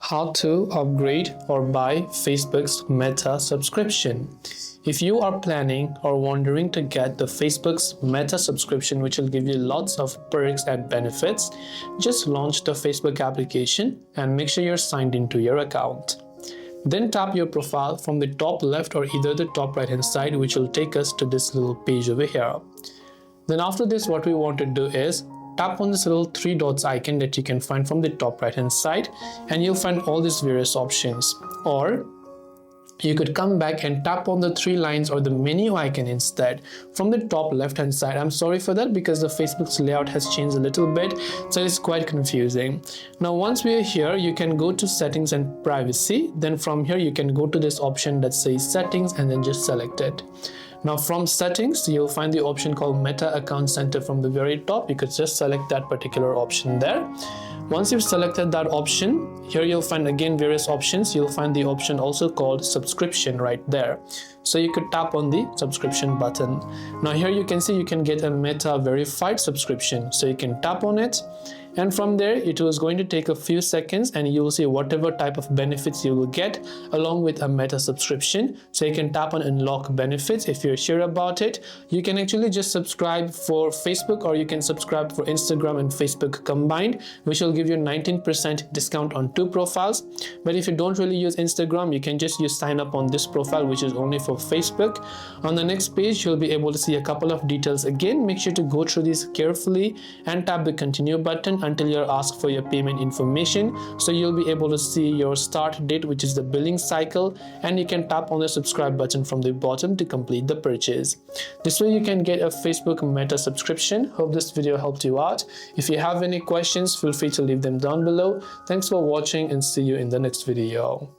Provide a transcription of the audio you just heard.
How to upgrade or buy Facebook's Meta subscription. If you are planning or wondering to get the Facebook's Meta subscription, which will give you lots of perks and benefits, just launch the Facebook application and make sure you're signed into your account. Then tap your profile from the top left or either the top right hand side, which will take us to this little page over here. Then after this, what we want to do is tap on this little three dots icon that you can find from the top right hand side, and you'll find all these various options. Or you could come back and tap on the three lines or the menu icon instead from the top left hand side. I'm sorry for that because the Facebook's layout has changed a little bit, so it's quite confusing. Now once we are here, you can go to settings and privacy. Then from here you can go to this option that says settings and then just select it. Now from settings, you'll find the option called Meta Account Center from the very top. You could just select that particular option there. Once you've selected that option, here you'll find again various options. You'll find the option also called subscription right there. So you could tap on the subscription button. Now here you can see you can get a Meta verified subscription. So you can tap on it. And from there, it was going to take a few seconds and you will see whatever type of benefits you will get along with a Meta subscription. So you can tap on unlock benefits if you're sure about it. You can actually just subscribe for Facebook, or you can subscribe for Instagram and Facebook combined, which will give you 19% discount on 2 profiles. But if you don't really use Instagram, you can just sign up on this profile, which is only for Facebook. On the next page, you'll be able to see a couple of details again. Make sure to go through these carefully and tap the continue button until you're asked for your payment information. So you'll be able to see your start date, which is the billing cycle, and you can tap on the subscribe button from the bottom to complete the purchase. This way you can get a Facebook Meta subscription. Hope this video helped you out. If you have any questions, feel free to leave them down below. Thanks for watching and see you in the next video.